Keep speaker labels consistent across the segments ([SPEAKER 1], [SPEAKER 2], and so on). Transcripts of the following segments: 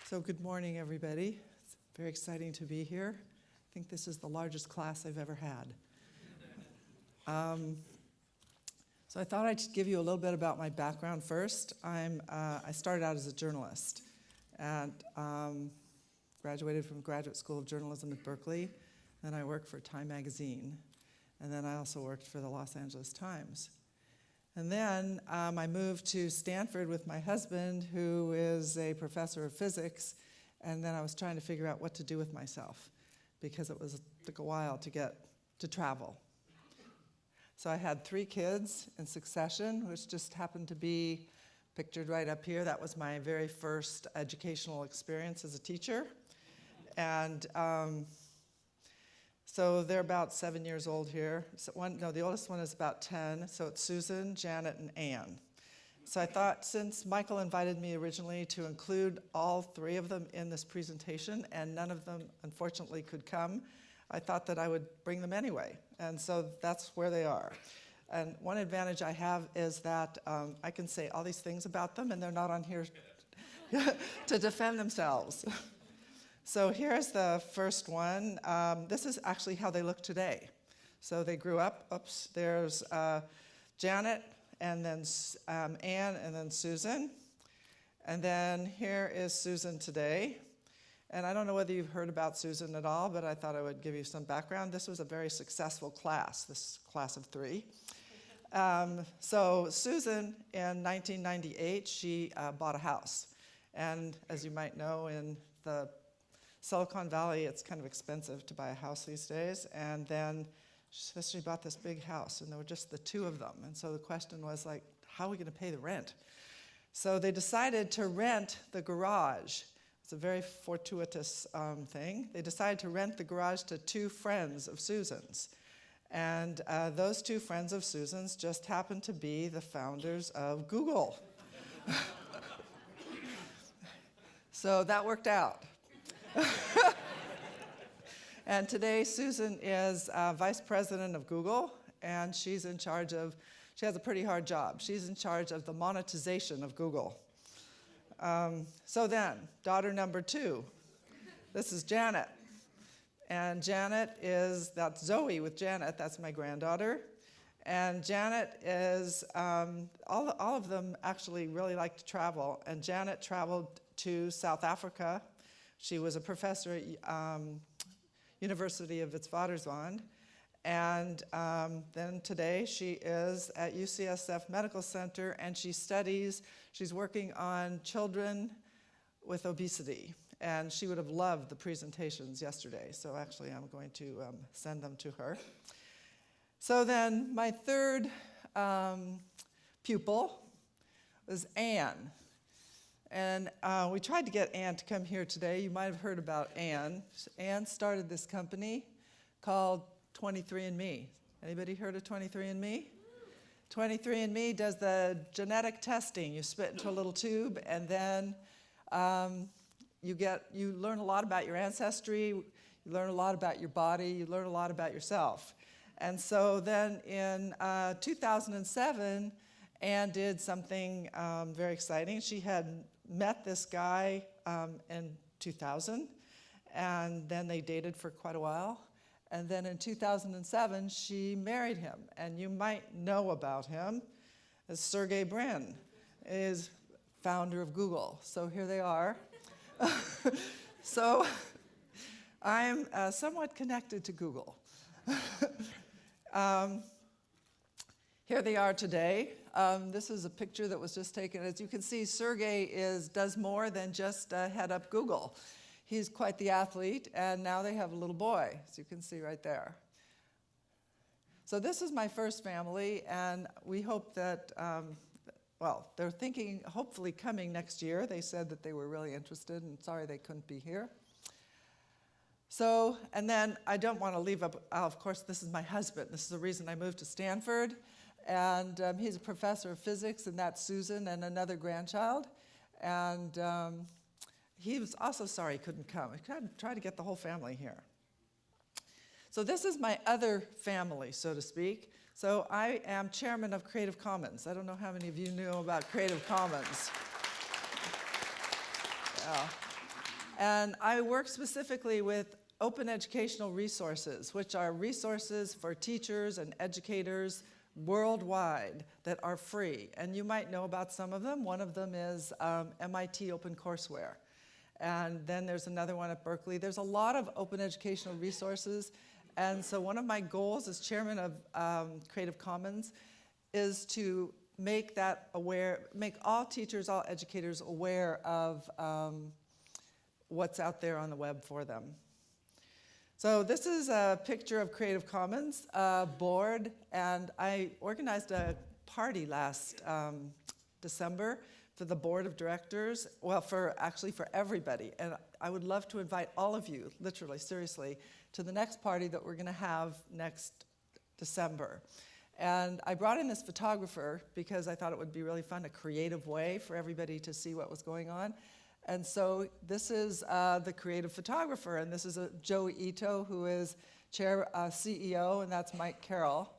[SPEAKER 1] So good morning, everybody. It's very exciting to be here. I think this is the largest class I've ever had. So I thought I'd give you a little bit about my background first. I started out as a journalist and graduated from Graduate School of Journalism at Berkeley. Then I worked for Time Magazine. And then I also worked for the Los Angeles Times. And then I moved to Stanford with my husband, who is a professor of physics. And then I was trying to figure out what to do with myself, because it took a while to get to travel. So I had 3 kids in succession, which just happened to be pictured right up here. That was my very first educational experience as a teacher. And so they're about 7 years old here. So the oldest one is about 10. So it's Susan, Janet, and Anne. So I thought, since Michael invited me originally to include all 3 of them in this presentation, and none of them, unfortunately, could come, I thought that I would bring them anyway. And so that's where they are. And one advantage I have is that I can say all these things about them, and they're not on here to defend themselves. So here's the first one. This is actually how they look today. So they grew up. Oops, there's Janet, and then Anne, and then Susan. And then here is Susan today. And I don't know whether you've heard about Susan at all, but I thought I would give you some background. This was a very successful class, this class of 3. So Susan, in 1998, she bought a house. And as you might know, in the Silicon Valley, it's kind of expensive to buy a house these days. And then she bought this big house, and there were just the 2 of them. And so the question was, like, how are we going to pay the rent? So they decided to rent the garage. It's a very fortuitous thing. They decided to rent the garage to 2 friends of Susan's. And those 2 friends of Susan's just happened to be the founders of Google. So that worked out. And today, Susan is vice president of Google, and she has a pretty hard job. She's in charge of the monetization of Google. So then, daughter number 2, this is Janet. And that's Zoe with Janet, that's my granddaughter. And Janet is, all of them actually really like to travel. And Janet traveled to South Africa. She was a professor at University of Witwatersrand. And then today she is at UCSF Medical Center, and she's working on children with obesity. And she would have loved the presentations yesterday. So actually I'm going to send them to her. So then my third pupil was Anne. And we tried to get Anne to come here today. You might have heard about Anne. Anne started this company called 23andMe. Anybody heard of 23andMe? 23andMe does the genetic testing. You spit into a little tube, and then you learn a lot about your ancestry, you learn a lot about your body, you learn a lot about yourself. And so then in 2007, Anne did something very exciting. She had met this guy in 2000, and then they dated for quite a while. And then in 2007, she married him. And you might know about him as Sergey Brin, is founder of Google. So here they are. So I'm somewhat connected to Google. Here they are today. This is a picture that was just taken. As you can see, Sergey does more than just head up Google. He's quite the athlete, and now they have a little boy, as you can see right there. So this is my first family, and we hope that, they're thinking hopefully coming next year. They said that they were really interested, and sorry they couldn't be here. So, and then I don't want to leave up, of course, this is my husband. This is the reason I moved to Stanford. And he's a professor of physics, and that's Susan and another grandchild. And he was also sorry he couldn't come. I tried to get the whole family here. So this is my other family, so to speak. So I am chairman of Creative Commons. I don't know how many of you knew about Creative Commons. Yeah. And I work specifically with open educational resources, which are resources for teachers and educators worldwide that are free. And you might know about some of them. One of them is MIT OpenCourseWare. And then there's another one at Berkeley. There's a lot of open educational resources. And so one of my goals as chairman of Creative Commons is to make all teachers, all educators aware of what's out there on the web for them. So this is a picture of Creative Commons board, and I organized a party last December for the board of directors, well, actually for everybody. And I would love to invite all of you, literally, seriously, to the next party that we're gonna have next December. And I brought in this photographer because I thought it would be really fun, a creative way for everybody to see what was going on. And so this is the creative photographer, and this is Joey Ito, who is CEO, and that's Mike Carroll.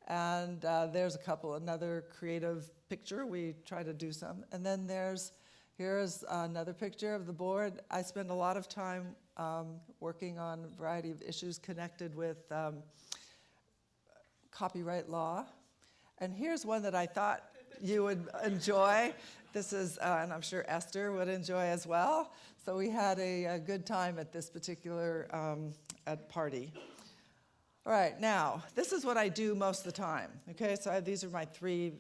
[SPEAKER 1] And there's another creative picture. We try to do some. And then here's another picture of the board. I spend a lot of time working on a variety of issues connected with copyright law. And here's one that I thought you would enjoy. This is, and I'm sure Esther would enjoy as well. So we had a good time at this particular party. All right, now, this is what I do most of the time, okay? So these are my three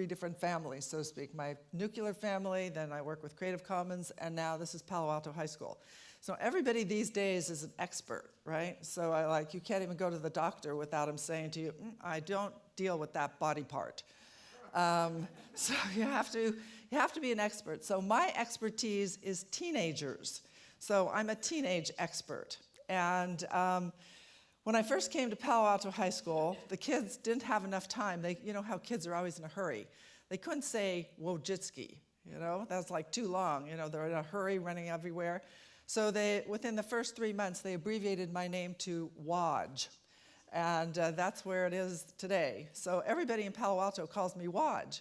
[SPEAKER 1] different families, so to speak. My nuclear family, then I work with Creative Commons, and now this is Palo Alto High School. So everybody these days is an expert, right? So you can't even go to the doctor without him saying to you, I don't deal with that body part. So you have to be an expert. So my expertise is teenagers. So I'm a teenage expert. And when I first came to Palo Alto High School, the kids didn't have enough time. You know how kids are always in a hurry. They couldn't say Wojcicki, that's like too long. They're in a hurry, running everywhere. So within the first 3 months, they abbreviated my name to Woj. And that's where it is today. So everybody in Palo Alto calls me Woj,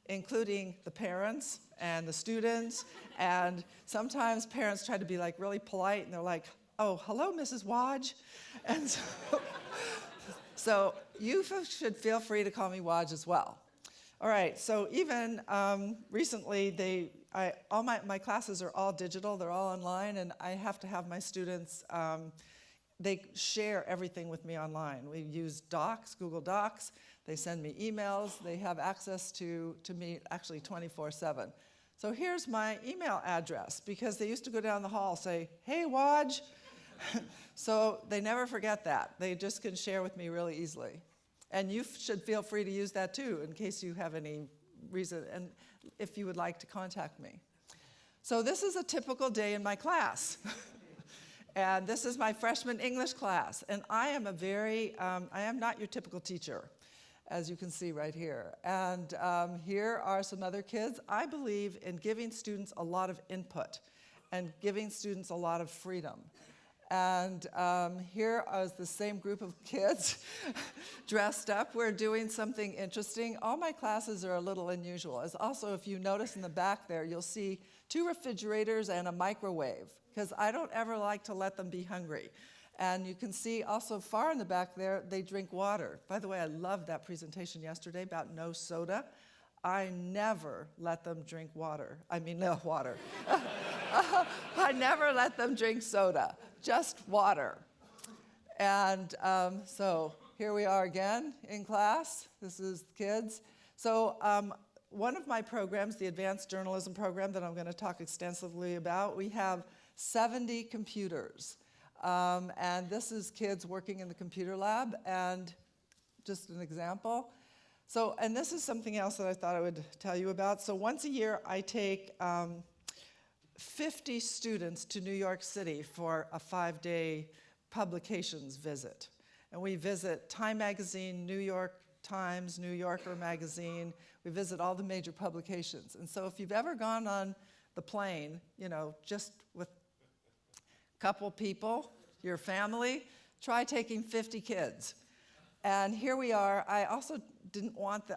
[SPEAKER 1] including the parents and the students. And sometimes parents try to be really polite, and they're like, oh, hello, Mrs. Woj. And so you should feel free to call me Woj as well. All right, so even recently, all my classes are all digital, they're all online, and I have to have my students, they share everything with me online. We use Docs, Google Docs, they send me emails, they have access to me actually 24/7. So here's my email address, because they used to go down the hall and say, hey, Woj. So they never forget that. They just can share with me really easily. And you should feel free to use that too, in case you have any reason, and if you would like to contact me. So this is a typical day in my class. And this is my freshman English class. And I am I am not your typical teacher, as you can see right here. And here are some other kids. I believe in giving students a lot of input and giving students a lot of freedom. And here is the same group of kids dressed up. We're doing something interesting. All my classes are a little unusual. As also, if you notice in the back there, you'll see 2 refrigerators and a microwave, because I don't ever like to let them be hungry. And you can see also far in the back there, they drink water. By the way, I loved that presentation yesterday about no soda. I never let them drink water. I mean, no water. I never let them drink soda, just water. And so here we are again in class. This is the kids. So one of my programs, the Advanced Journalism program that I'm going to talk extensively about, we have 70 computers. And this is kids working in the computer lab, and just an example. So, and this is something else that I thought I would tell you about. So once a year, I take 50 students to New York City for a 5-day publications visit. And we visit Time Magazine, New York Times, New Yorker Magazine. We visit all the major publications. And so if you've ever gone on the plane, just with a couple people, your family, try taking 50 kids. And here we are. I also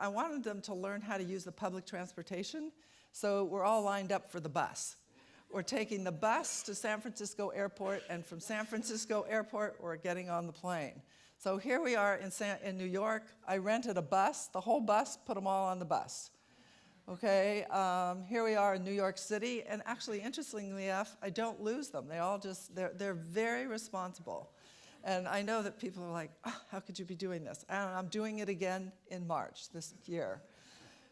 [SPEAKER 1] I wanted them to learn how to use the public transportation, so we're all lined up for the bus. we're taking the bus to San Francisco Airport, and from San Francisco Airport, we're getting on the plane. So here we are in New York. I rented a bus, the whole bus, put them all on the bus. Okay, here we are in New York City, and actually, interestingly enough, I don't lose them. They all they're very responsible. And I know that people are like, oh, how could you be doing this? And I'm doing it again in March this year.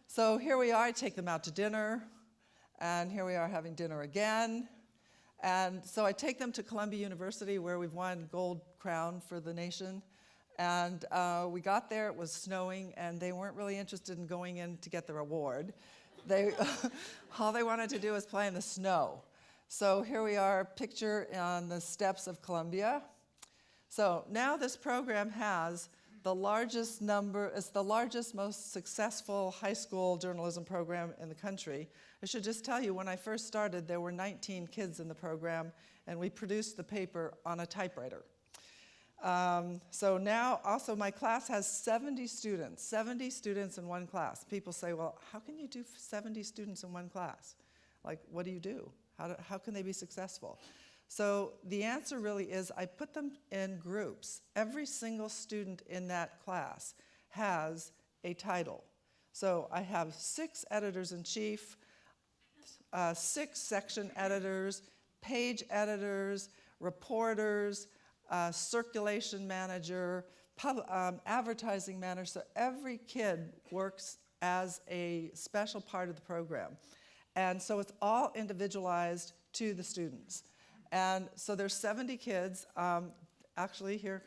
[SPEAKER 1] So here we are, I take them out to dinner, and here we are having dinner again. And so I take them to Columbia University, where we've won gold crown for the nation. And we got there, it was snowing, and they weren't really interested in going in to get their award. All they wanted to do was play in the snow. So here we are, picture on the steps of Columbia. So now this program has the largest it's the largest, most successful high school journalism program in the country. I should just tell you, when I first started, there were 19 kids in the program, and we produced the paper on a typewriter. So now, also, my class has 70 students in one class. People say, well, how can you do 70 students in one class? Like, what do you do? How can they be successful? So the answer really is I put them in groups. Every single student in that class has a title. So I have 6 editors-in-chief, 6 section editors, page editors, reporters, circulation manager, advertising manager. So every kid works as a special part of the program. And so it's all individualized to the students. And so there's 70 kids. Actually, here,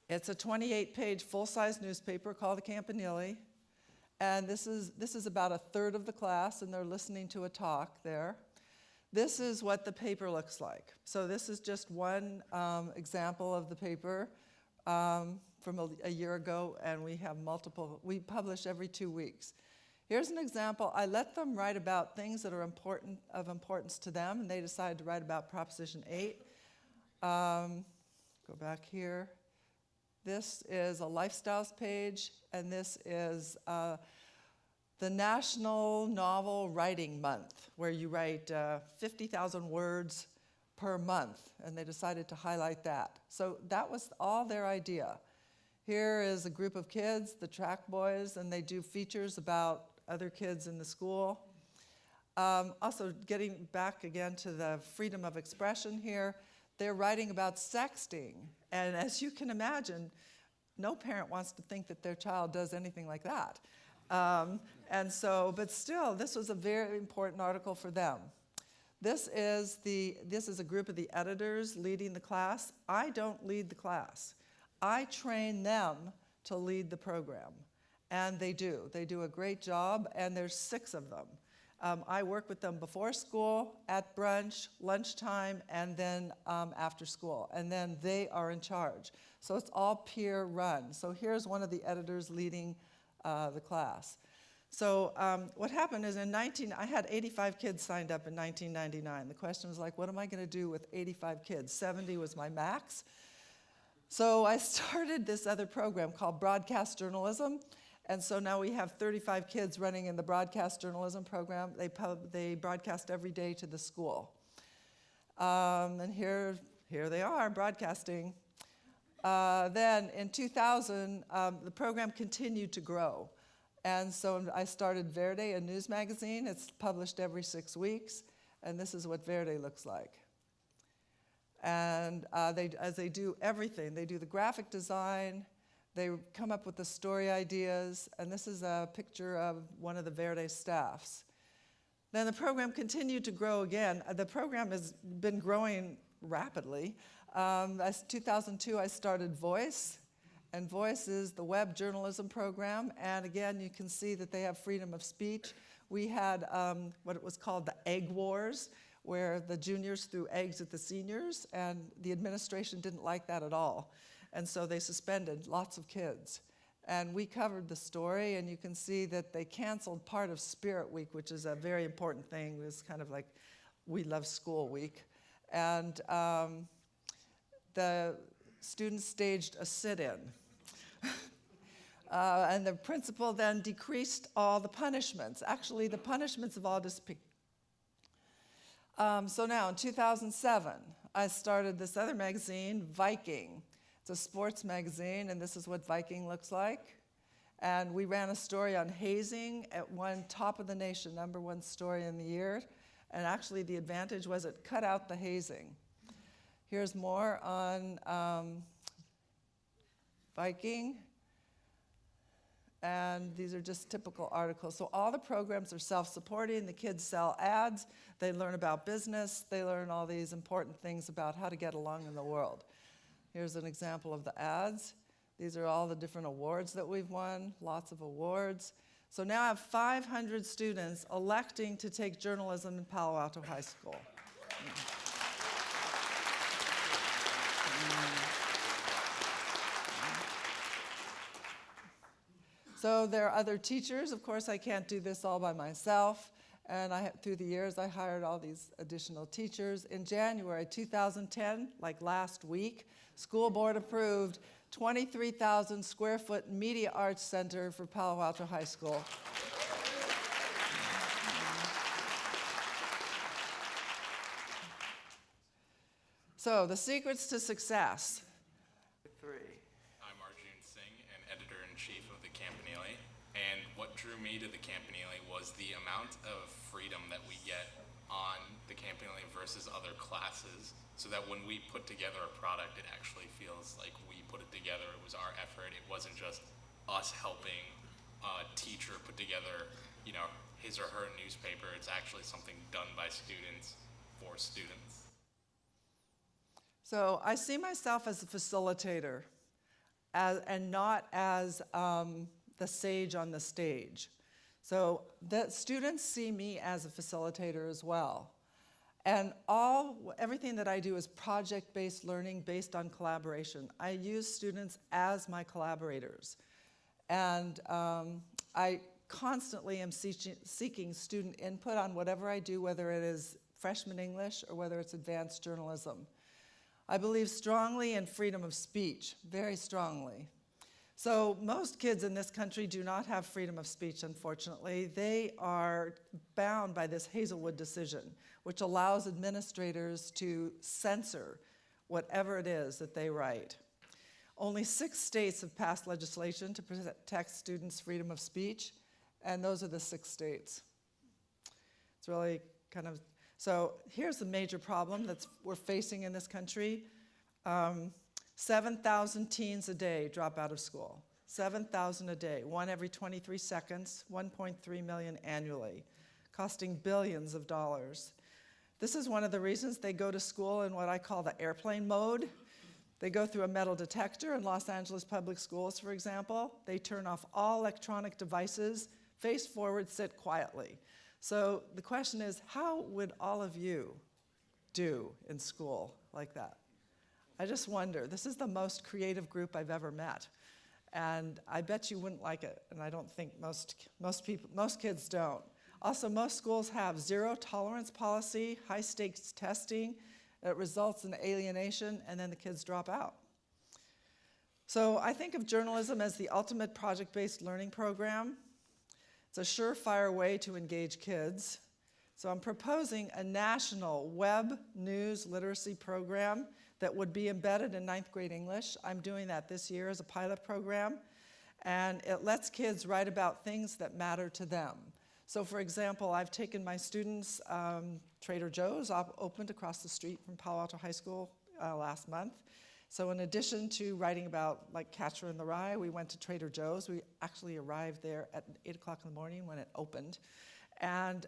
[SPEAKER 1] it's a 28-page full-size newspaper called the Campanile. And this is about a third of the class, and they're listening to a talk there. This is what the paper looks like. So this is just one example of the paper from a year ago, and we have multiple. We publish every 2 weeks. Here's an example. I let them write about things that are of importance to them, and they decided to write about Proposition 8. Go back here. This is a lifestyles page, and this is the National Novel Writing Month, where you write 50,000 words per month, and they decided to highlight that. So that was all their idea. Here is a group of kids, the track boys, and they do features about other kids in the school. Also, getting back again to the freedom of expression here, they're writing about sexting. And as you can imagine, no parent wants to think that their child does anything like that. But still, this was a very important article for them. This is a group of the editors leading the class. I don't lead the class. I train them to lead the program. And they do. They do a great job, and there's 6 of them. I work with them before school, at brunch, lunchtime, and then after school. And then they are in charge. So it's all peer run. So here's one of the editors leading the class. So what happened is I had 85 kids signed up in 1999. The question was like, what am I going to do with 85 kids? 70 was my max. So I started this other program called Broadcast Journalism. And so now we have 35 kids running in the broadcast journalism program. They broadcast every day to the school. And here they are broadcasting. Then in 2000, the program continued to grow. And so I started Verde, a news magazine. It's published every 6 weeks. And this is what Verde looks like. And as they do everything, they do the graphic design, they come up with the story ideas, and this is a picture of one of the Verde staffs. Then the program continued to grow again. The program has been growing rapidly. 2002, I started Voice, and Voice is the web journalism program, and again, you can see that they have freedom of speech. We had what it was called the Egg Wars, where the juniors threw eggs at the seniors, and the administration didn't like that at all. And so they suspended lots of kids. And we covered the story, and you can see that they canceled part of Spirit Week, which is a very important thing. It was kind of like We Love School Week. And the students staged a sit-in. And the principal then decreased all the punishments. Actually, the punishments have all disappeared. So now, in 2007, I started this other magazine, Viking. It's a sports magazine, and this is what Viking looks like. And we ran a story on hazing at one top of the nation, #1 story in the year. And actually, the advantage was it cut out the hazing. Here's more on Viking. And these are just typical articles. So all the programs are self-supporting. The kids sell ads. They learn about business. They learn all these important things about how to get along in the world. Here's an example of the ads. These are all the different awards that we've won, lots of awards. So now I have 500 students electing to take journalism in Palo Alto High School. So there are other teachers. Of course, I can't do this all by myself. And through the years, I hired all these additional teachers. In January 2010, like last week, school board approved 23,000 square foot media arts center for Palo Alto High School. So the secrets to success.
[SPEAKER 2] I'm Arjun Singh, an editor-in-chief of the Campanile, and what drew me to the Campanile was the amount of freedom that we get on the Campanile versus other classes, so that when we put together a product, it actually feels like we put it together. It was our effort. It wasn't just us helping a teacher put together, his or her newspaper. It's actually something done by students for students.
[SPEAKER 1] So I see myself as a facilitator and not as the sage on the stage. So the students see me as a facilitator as well. And everything that I do is project-based learning based on collaboration. I use students as my collaborators. And I constantly am seeking student input on whatever I do, whether it is freshman English or whether it's advanced journalism. I believe strongly in freedom of speech, very strongly. So most kids in this country do not have freedom of speech, unfortunately. They are bound by this Hazelwood decision, which allows administrators to censor whatever it is that they write. Only 6 states have passed legislation to protect students' freedom of speech, and those are the 6 states. It's really so here's the major problem that we're facing in this country. 7,000 teens a day drop out of school. 7,000 a day, 1 every 23 seconds, 1.3 million annually, costing billions of dollars. This is one of the reasons they go to school in what I call the airplane mode. They go through a metal detector in Los Angeles public schools, for example. They turn off all electronic devices, face forward, sit quietly. So the question is, how would all of you do in school like that? I just wonder. This is the most creative group I've ever met. And I bet you wouldn't like it. And I don't think most kids don't. Also, most schools have zero tolerance policy, high stakes testing. It results in alienation, and then the kids drop out. So I think of journalism as the ultimate project-based learning program. It's a surefire way to engage kids. So I'm proposing a national web news literacy program that would be embedded in 9th grade English. I'm doing that this year as a pilot program. And it lets kids write about things that matter to them. So for example, I've taken my students, Trader Joe's opened across the street from Palo Alto High School last month. So in addition to writing about like Catcher in the Rye, we went to Trader Joe's. We actually arrived there at 8 o'clock in the morning when it opened. And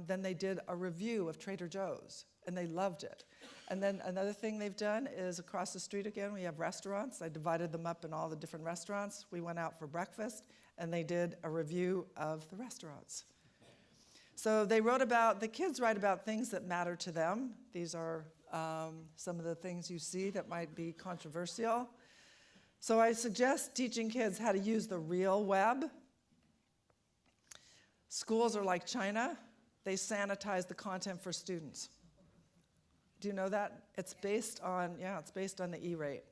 [SPEAKER 1] then they did a review of Trader Joe's, and they loved it. And then another thing they've done is across the street again, we have restaurants. I divided them up in all the different restaurants. We went out for breakfast, and they did a review of the restaurants. So the kids write about things that matter to them. These are some of the things you see that might be controversial. So I suggest teaching kids how to use the real web. Schools are like China. They sanitize the content for students. Do you know that? It's based on the E-rate.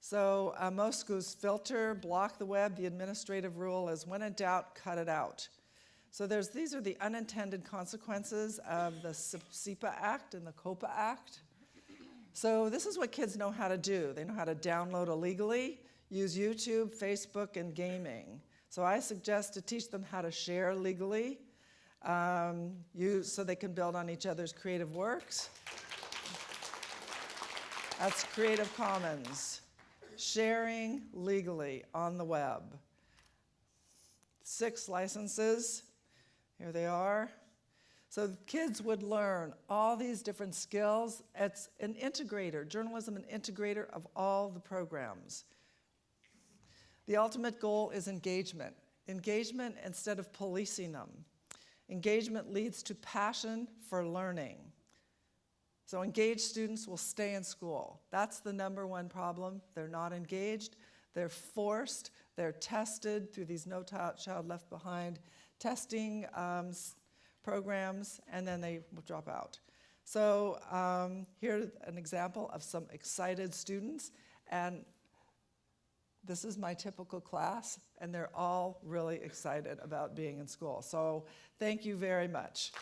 [SPEAKER 1] So most schools filter, block the web. The administrative rule is when in doubt, cut it out. So these are the unintended consequences of the SEPA Act and the COPA Act. So this is what kids know how to do. They know how to download illegally, use YouTube, Facebook, and gaming. So I suggest to teach them how to share legally, so they can build on each other's creative works. That's Creative Commons. Sharing legally on the web. 6 licenses. Here they are. So the kids would learn all these different skills. It's an integrator, journalism, an integrator of all the programs. The ultimate goal is engagement. Engagement instead of policing them. Engagement leads to passion for learning. So engaged students will stay in school. That's the #1 problem. They're not engaged. They're forced. They're tested through these No Child Left Behind testing programs, and then they will drop out. So here's an example of some excited students, and this is my typical class, and they're all really excited about being in school. So thank you very much.